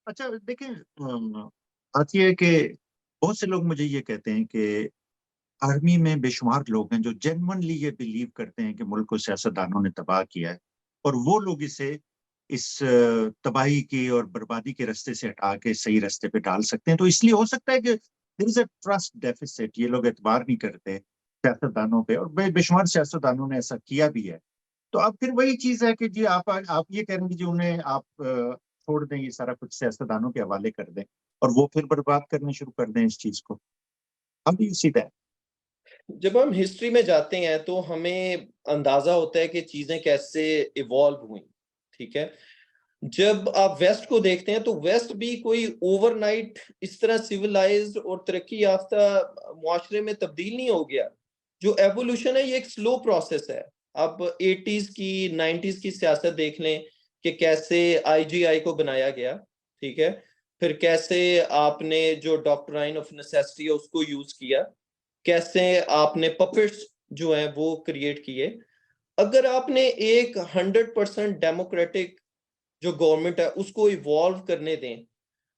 اچھا دیکھیں، بات یہ ہے کہ بہت سے لوگ مجھے یہ کہتے ہیں کہ آرمی میں بے شمار لوگ ہیں جو جینونلی یہ بلیو کرتے ہیں کہ ملک کو سیاستدانوں نے تباہ کیا ہے، اور وہ لوگ اسے اس تباہی کی اور بربادی کے راستے سے ہٹا کے صحیح راستے پہ ڈال سکتے ہیں. تو اس لیے ہو سکتا ہے کہ دیر از اے ٹرسٹ ڈیفیسٹ، یہ لوگ اعتبار نہیں کرتے سیاستدانوں پہ، اور بے شمار سیاستدانوں نے ایسا کیا بھی ہے. تو اب پھر وہی چیز ہے کہ جی آپ یہ کہہ رہے ہیں کہ جی انہیں آپ چھوڑ دیں، یہ سارا کچھ سیاستدانوں کے حوالے کر دیں اور وہ پھر برباد کرنا شروع کر دیں اس چیز کو. اب یہ سیدھا ہے. جب ہم ہسٹری میں جاتے ہیں تو ہمیں اندازہ ہوتا ہے کہ چیزیں کیسے ایوالو ہوئیں. ٹھیک ہے، جب آپ ویسٹ کو دیکھتے ہیں تو ویسٹ بھی کوئی اوور نائٹ اس طرح سیولائزڈ اور ترقی یافتہ معاشرے میں تبدیل نہیں ہو گیا. جو ایوولوشن ہے یہ ایک سلو پروسیس ہے. اب 80s کی 90s کی سیاست دیکھ لیں کہ کیسے IGI کو بنایا گیا. ٹھیک ہے، پھر کیسے آپ نے جو ڈاکٹرائن آف نیسیسٹی ہے اس کو یوز کیا، کیسے آپ نے پپٹس جو ہیں وہ کریٹ کیے. اگر آپ نے ایک 100% ڈیموکریٹک جو گورنمنٹ ہے اس کو ایوالو کرنے دیں.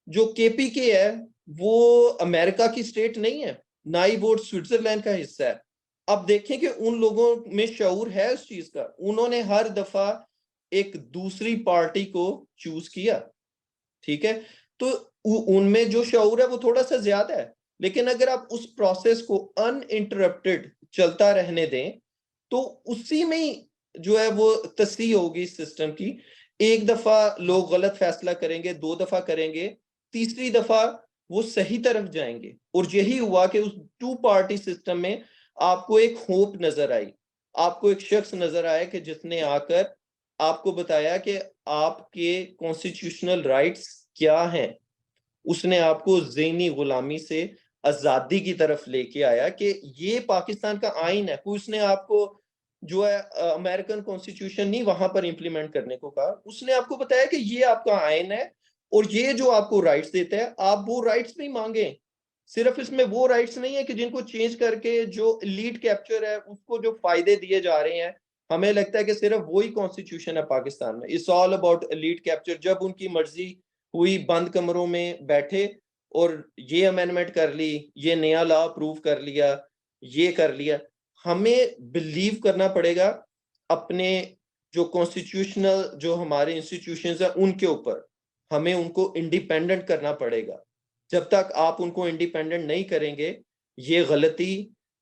جو KPK ہے وہ امریکہ کی سٹیٹ نہیں ہے، نہ ہی وہ سوئٹزرلینڈ کا حصہ ہے. اب دیکھیں کہ ان لوگوں میں شعور ہے اس چیز کا. انہوں نے ہر دفعہ ایک دوسری پارٹی کو چوز کیا. ٹھیک ہے، تو ان میں جو شعور ہے وہ تھوڑا سا زیادہ ہے. لیکن اگر آپ اس پروسیس کو ان انٹرپٹڈ چلتا رہنے دیں تو اسی میں ہی جو ہے وہ تصحیح ہوگی سسٹم کی. ایک دفعہ لوگ غلط فیصلہ کریں گے، 2 دفعہ کریں گے، تیسری دفعہ وہ صحیح طرف جائیں گے. اور یہی ہوا کہ اس 2 پارٹی سسٹم میں آپ کو ایک ہوپ نظر آئی. آپ کو ایک شخص نظر آیا کہ جس نے آ کر آپ کو بتایا کہ آپ کے کانسٹیٹیوشنل رائٹس کیا ہیں. اس نے آپ کو ذہنی غلامی سے آزادی کی طرف لے کے آیا کہ یہ پاکستان کا آئین ہے. کوئی اس نے آپ کو جو ہے امریکن کانسٹیٹیوشن نہیں وہاں پر امپلیمنٹ کرنے کو کہا. اس نے آپ کو بتایا کہ یہ آپ کا آئین ہے اور یہ جو آپ کو رائٹس دیتا ہے آپ وہ رائٹس بھی مانگیں. صرف اس میں وہ رائٹس نہیں ہے کہ جن کو چینج کر کے جو لیڈ کیپچر ہے اس کو جو فائدے دیے جا رہے ہیں. ہمیں لگتا ہے کہ صرف وہی کانسٹیٹیوشن ہے پاکستان میں. It's all about lead capture. جب ان کی مرضی ہوئی بند کمروں میں بیٹھے اور یہ امینڈمنٹ کر لی، یہ نیا لا اپروو کر لیا، یہ کر لیا. ہمیں بلیو کرنا پڑے گا اپنے جو کانسٹیٹیوشنل جو ہمارے انسٹیٹیوشنز ہیں ان کے اوپر. ہمیں ان کو انڈیپینڈنٹ کرنا پڑے گا. جب تک آپ ان کو انڈیپینڈنٹ نہیں کریں گے یہ غلطی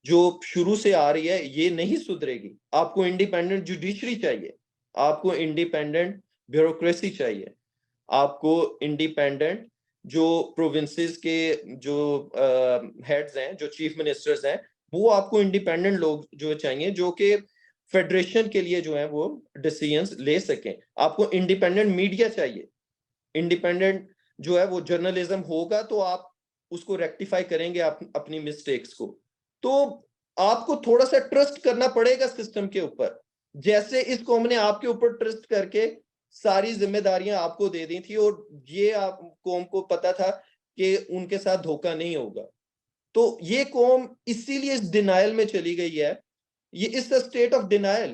جو شروع سے آ رہی ہے یہ نہیں سدھرے گی. آپ کو انڈیپینڈنٹ جوڈیشری چاہیے، آپ کو انڈیپینڈنٹ بیوروکریسی چاہیے، آپ کو انڈیپینڈنٹ جو پروونسز کے جو ہیڈز ہیں، جو چیف منسٹرز ہیں، وہ آپ کو انڈیپینڈنٹ لوگ جو چاہیے جو کہ فیڈریشن کے لیے جو ہیں وہ ڈیسیژنز لے سکیں. آپ کو انڈیپینڈنٹ میڈیا چاہیے. انڈیپینڈنٹ جو ہے وہ جرنلزم ہوگا تو آپ اس کو ریکٹیفائی کریں گے اپنی مسٹیکس کو. تو آپ کو تھوڑا سا ٹرسٹ کرنا پڑے گا سسٹم کے اوپر. جیسے اس قوم نے آپ کے اوپر ٹرسٹ کر کے ساری ذمہ داریاں آپ کو دے دی تھی اور یہ آپ قوم کو پتا تھا کہ ان کے ساتھ دھوکہ نہیں ہوگا. تو یہ قوم اسی لیے اس ڈینائل میں چلی گئی ہے. یہ اس اسٹیٹ آف ڈینائل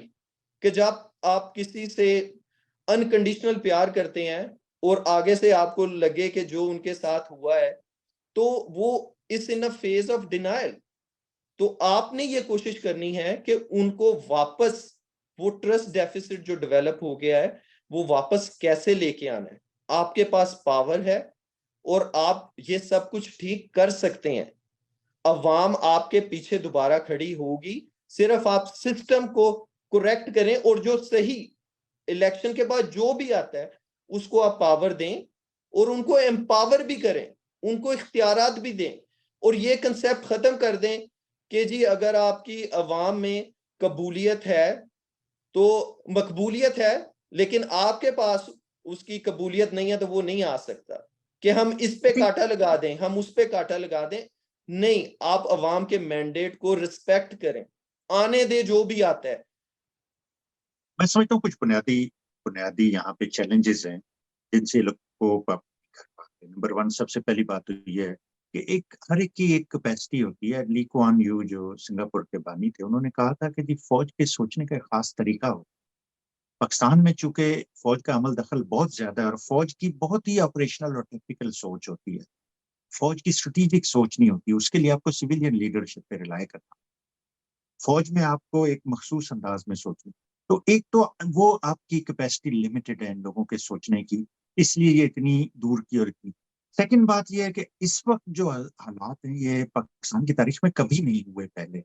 کہ جب آپ کسی سے انکنڈیشنل پیار کرتے ہیں اور آگے سے آپ کو لگے کہ جو ان کے ساتھ ہوا ہے تو وہ اس ان فیز آف ڈینائل. تو آپ نے یہ کوشش کرنی ہے کہ ان کو واپس وہ ٹرسٹ ڈیفیسٹ جو ڈیولپ ہو گیا ہے وہ واپس کیسے لے کے آنا ہے. آپ کے پاس پاور ہے اور آپ یہ سب کچھ ٹھیک کر سکتے ہیں. عوام آپ کے پیچھے دوبارہ کھڑی ہوگی. صرف آپ سسٹم کو کریکٹ کریں اور جو صحیح الیکشن کے بعد جو بھی آتا ہے اس کو آپ پاور دیں اور ان کو امپاور بھی کریں، ان کو اختیارات بھی دیں. اور یہ کنسیپٹ ختم کر دیں کہ جی اگر آپ کی عوام میں قبولیت ہے تو مقبولیت ہے لیکن آپ کے پاس اس کی قبولیت نہیں ہے تو وہ نہیں آ سکتا کہ ہم اس پہ کاٹا لگا دیں، ہم اس پہ کاٹا لگا دیں. نہیں، آپ عوام کے مینڈیٹ کو رسپیکٹ کریں، آنے دے جو بھی آتا ہے. میں سمجھتا ہوں کچھ بنیادی یہاں پہ چیلنجز ہیں جن سے لوگ کو کر پاتے ہیں. نمبر 1 سب سے پہلی بات تو یہ ہے کہ ہر ایک کی ایک کیپیسٹی ہوتی ہے. لی کوان یو جو سنگاپور کے بانی تھے انہوں نے کہا تھا کہ جی فوج کے سوچنے کا ایک خاص طریقہ ہو. پاکستان میں چونکہ فوج کا عمل دخل بہت زیادہ ہے اور فوج کی بہت ہی آپریشنل اور ٹیکٹیکل سوچ ہوتی ہے، فوج کی اسٹریٹجک سوچ نہیں ہوتی، اس کے لیے آپ کو سویلین لیڈرشپ پہ ریلائی کرنا، فوج میں آپ کو ایک مخصوص انداز میں سوچنا. تو ایک تو وہ آپ کی کیپیسٹی لمیٹڈ ہے ان لوگوں کے سوچنے کی، اس لیے یہ اتنی دور کی اور اتنی. سیکنڈ بات یہ ہے کہ اس وقت جو حالات ہیں یہ پاکستان کی تاریخ میں کبھی نہیں ہوئے پہلے،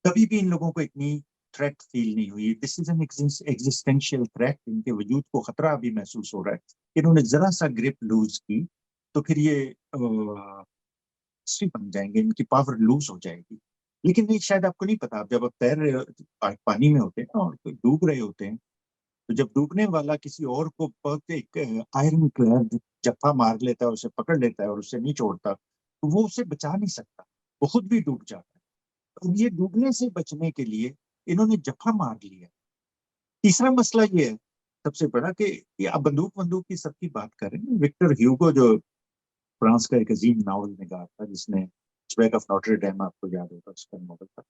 کبھی بھی ان لوگوں کو اتنی تھریٹ فیل نہیں ہوئی. دس از این ایگزسٹینشیل تھریٹ، ان کے وجود کو خطرہ بھی محسوس ہو رہا ہے. انہوں نے ذرا سا گرپ لوز کی تو پھر یہ بن جائیں گے، ان کی پاور لوز ہو جائے گی. لیکن نہیں، شاید آپ کو نہیں پتا، جب آپ تیر رہے پانی میں ہوتے ہیں اور ڈوب رہے ہوتے ہیں، تو جب ڈوبنے والا کسی اور کو ایک آئرن کلیڈ جفا مار لیتا ہے، اسے پکڑ لیتا ہے اور اسے نہیں چھوڑتا، تو وہ اسے بچا نہیں سکتا، وہ خود بھی ڈوب جاتا ہے. اب یہ ڈوبنے سے بچنے کے لیے انہوں نے جفا مار لیا. تیسرا مسئلہ یہ ہے سب سے بڑا کہ یہ آپ بندوق کی سب کی بات کر رہے ہیں. وکٹر ہیوگو جو فرانس کا ایک عظیم ناول نگار تھا، جس نے شویک آف نوٹر ڈیم آپ کو یاد ہوگا، اس کا ناول تھا.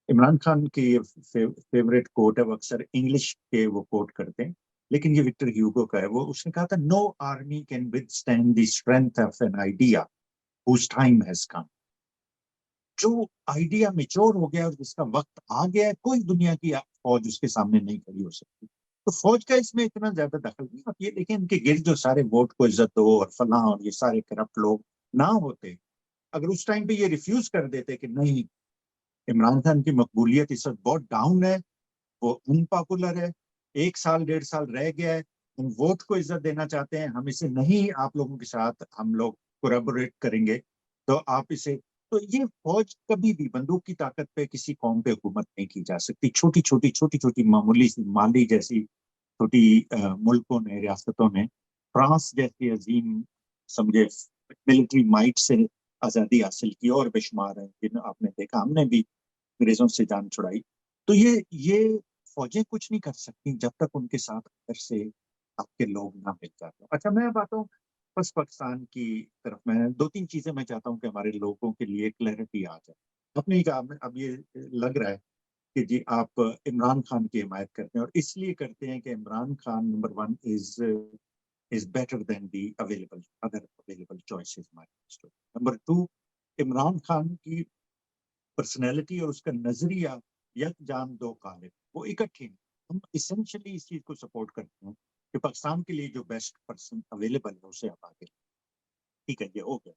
عمران خان کی یہ فیوریٹ کوٹ ہے، وہ اکثر انگلش کے وہ کوٹ کرتے ہیں، لیکن یہ وکٹر ہیوگو کا ہے. وہ اس نے کہا تھا، no army can withstand the strength of an idea whose time has come. جو آئیڈیا میچور ہو گیا اور جس کا وقت آ گیا ہے، کوئی دنیا کی فوج اس کے سامنے نہیں کھڑی ہو سکتی. تو فوج کا اس میں اتنا زیادہ دخل نہیں. آپ یہ دیکھیں ان کے گرد جو سارے ووٹ کو عزت دو اور فلاں اور یہ سارے کرپٹ لوگ نہ ہوتے، اگر اس ٹائم پہ یہ ریفیوز کر دیتے کہ نہیں، عمران خان کی مقبولیت اس وقت بہت ڈاؤن ہے، وہ ان پاپولر ہے، 1 سال 1.5 سال رہ گیا ہے، ہم ووٹ کو عزت دینا چاہتے ہیں، ہم اسے نہیں آپ لوگوں کے ساتھ ہم لوگ کوریبوریٹ کریں گے، تو آپ اسے. تو یہ فوج کبھی بھی بندوق کی طاقت پہ کسی قوم پہ حکومت نہیں کی جا سکتی. چھوٹی چھوٹی معمولی سی مالی جیسی چھوٹی ملکوں نے، ریاستوں نے فرانس جیسی عظیم سمجھے ملٹری مائٹ سے آزادی حاصل کی، اور بے شمار ہیں جن آپ نے دیکھا، ہم نے بھی انگریزوں سے جان چھڑائی. تو یہ فوجیں کچھ نہیں کر سکتی جب تک ان کے ساتھ اندر سے آپ کے لوگ نہ مل جاتے. اچھا، میں اب آتا ہوں بس پاکستان کی طرف. میں 2-3 چیزیں میں چاہتا ہوں کہ ہمارے لوگوں کے لیے کلیئرٹی آ جائے. آپ نے کہا، اب یہ لگ رہا ہے کہ جی آپ عمران خان کی حمایت کرتے ہیں، اور اس لیے کرتے ہیں کہ Imran Khan number 1 is better than the other available choices. Number 2، Imran Khan کی پرسنالٹی اور اس کا نظریہ یک جان دو قالب، وہ اکٹھے ہیں. ہم اسینشلی اس چیز کو سپورٹ کرتے ہیں کہ پاکستان کے لیے جو بیسٹ پرسن اویلیبل ہے اسے آپ آگے. ٹھیک ہے، یہ ہو گیا.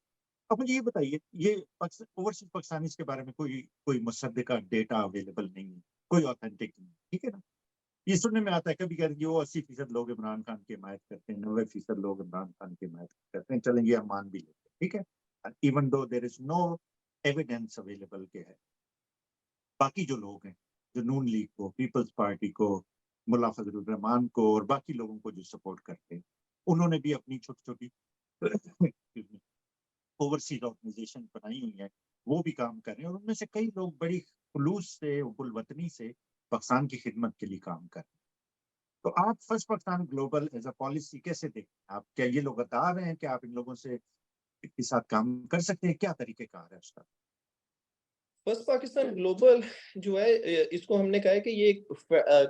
اب مجھے یہ بتائیے، یہ اوورسیز پاکستانیز کے بارے میں کوئی مصدقہ ڈیٹا اویلیبل نہیں ہے، کوئی آتھینٹک نہیں، ٹھیک ہے نا. یہ سننے میں آتا ہے کبھی کہتے ہیں کہ وہ 80% لوگ عمران خان کی حمایت کرتے ہیں، 90% لوگ عمران خان کی حمایت کرتے ہیں. چلیں یہ ہم مان بھی لیتے ہیں، ٹھیک ہے، ایون دو دیر از نو ایویڈینس اویلیبل کے ہے. باقی جو لوگ ہیں، جو نون لیگ کو، پیپلز پارٹی کو، ملا فضل الرحمان کو اور باقی لوگوں کو جو سپورٹ کرتے ہیں، انہوں نے بھی اپنی چھوٹی چھوٹی اوورسیز آرگنائزیشن بنائی ہوئی ہیں، وہ بھی کام کر رہے ہیں، اور ان میں سے کئی لوگ بڑی خلوص سے، الوطنی سے پاکستان کی خدمت کے لیے کام کر رہے ہیں. تو آپ first Pakistan global as a policy کیسے دیکھتے ہیں؟ آپ کیا یہ لوگ غدار ہیں کہ آپ ان لوگوں سے کے ساتھ کام کر سکتے ہیں؟ کیا طریقہ کار ہے اس کا؟ فرسٹ پاکستان گلوبل جو ہے، اس کو ہم نے کہا ہے کہ یہ ایک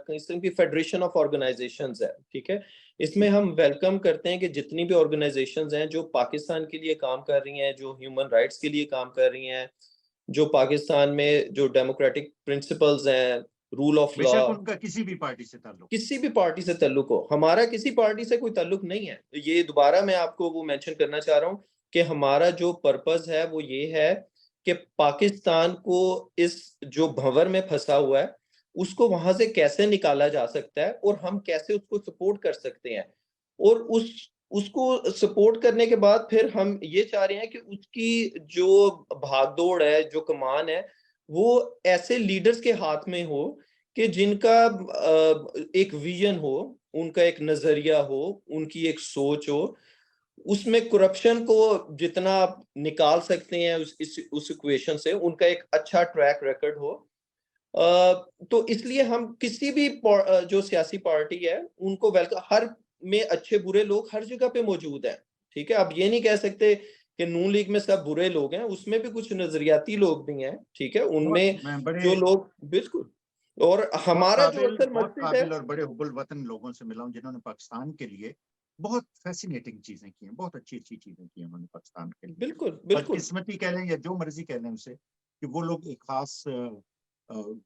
قسم کی فیڈریشن آف آرگنائزیشنز ہے، ٹھیک ہے. اس میں ہم ویلکم کرتے ہیں کہ جتنی بھی آرگنائزیشنز ہیں جو پاکستان کے لیے کام کر رہی ہیں، جو ہیومن رائٹس کے لیے کام کر رہی ہیں، جو پاکستان میں جو ڈیموکریٹک پرنسپلز ہیں، رول آف بے لا. شک ان کا کسی بھی پارٹی سے تعلق، کسی بھی پارٹی سے تعلق ہو، ہمارا کسی پارٹی سے کوئی تعلق نہیں ہے. یہ دوبارہ میں آپ کو وہ مینشن کرنا چاہ رہا ہوں کہ ہمارا جو پرپز ہے وہ یہ ہے کہ پاکستان کو اس جو بھنور میں پھنسا ہوا ہے اس کو وہاں سے کیسے نکالا جا سکتا ہے، اور ہم کیسے اس کو سپورٹ کر سکتے ہیں. اور اس کو سپورٹ کرنے کے بعد پھر ہم یہ چاہ رہے ہیں کہ اس کی جو بھاگ دوڑ ہے، جو کمان ہے، وہ ایسے لیڈرز کے ہاتھ میں ہو کہ جن کا ایک ویژن ہو، ان کا ایک نظریہ ہو، ان کی ایک سوچ ہو. اس میں کرپشن کو جتنا آپ نکال سکتے ہیں اس ایکویشن سے، ان کا ایک اچھا ٹریک ریکارڈ ہو. تو اس لیے ہم کسی بھی جو سیاسی پارٹی ہے ان کو ویلکم، ہر میں اچھے برے لوگ ہر جگہ پہ موجود ہیں، ٹھیک ہے. آپ یہ نہیں کہہ سکتے کہ نون لیگ میں سب برے لوگ ہیں، اس میں بھی کچھ نظریاتی لوگ بھی ہیں، ٹھیک ہے. ان میں میں بڑے جو لوگ بالکل اور بہت ہمارا جو قابل اصل بہت مقصد ہے، قابل اور بڑے حب الوطن لوگوں سے ملا ہوں جنہوں نے پاکستان کے لیے بہت فیسینیٹنگ چیزیں کی ہیں، بہت اچھی اچھی چیزیں کی ہیں انہوں نے پاکستان کے لیے. بالکل بالکل بدقسمتی کہہ لیں یا جو مرضی کہہ لیں اسے، کہ وہ لوگ ایک خاص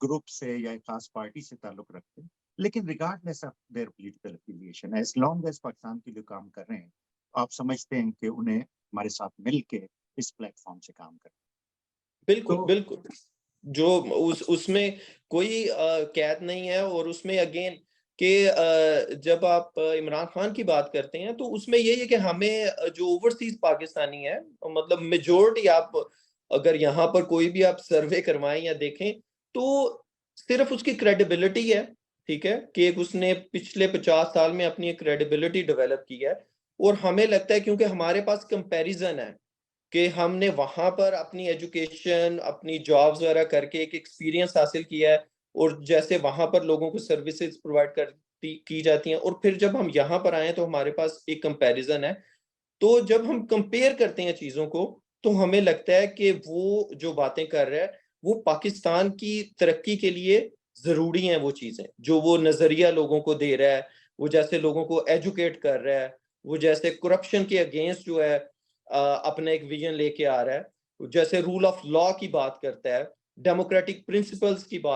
گروپ سے یا ایک خاص پارٹی سے تعلق رکھتے ہیں، لیکن regardless of their political affiliation, as long as Pakistan کے لیے کام کر رہے ہیں، آپ سمجھتے ہیں کہ انہیں ہمارے ساتھ مل کے اس پلیٹ فارم سے کام کرنا. بالکل تو بالکل جو اس میں کوئی قید نہیں ہے. اور اس میں اگین کہ جب آپ عمران خان کی بات کرتے ہیں تو اس میں یہ ہے کہ ہمیں جو اوورسیز پاکستانی ہے، مطلب میجورٹی، آپ اگر یہاں پر کوئی بھی آپ سروے کروائیں یا دیکھیں تو صرف اس کی کریڈیبلٹی ہے، ٹھیک ہے، کہ اس نے پچھلے 50 سال میں اپنی ایک کریڈیبلٹی ڈیولپ کی ہے. اور ہمیں لگتا ہے کیونکہ ہمارے پاس کمپیریزن ہے کہ ہم نے وہاں پر اپنی ایجوکیشن، اپنی جابز وغیرہ کر کے ایک ایکسپیرینس حاصل کیا ہے، اور جیسے وہاں پر لوگوں کو سروسز پرووائڈ کی جاتی ہیں، اور پھر جب ہم یہاں پر آئے تو ہمارے پاس ایک کمپیریزن ہے. تو جب ہم کمپیئر کرتے ہیں چیزوں کو تو ہمیں لگتا ہے کہ وہ جو باتیں کر رہا ہے وہ پاکستان کی ترقی کے لیے ضروری ہیں. وہ چیزیں جو وہ نظریہ لوگوں کو دے رہا ہے، وہ جیسے لوگوں کو ایجوکیٹ کر رہا ہے، وہ جیسے کرپشن کے اگینسٹ جو ہے اپنا ایک ویژن لے کے آ رہا ہے، جیسے رول آف لا کی بات کرتا ہے، ڈیموکریٹک پرنسپلز کی بات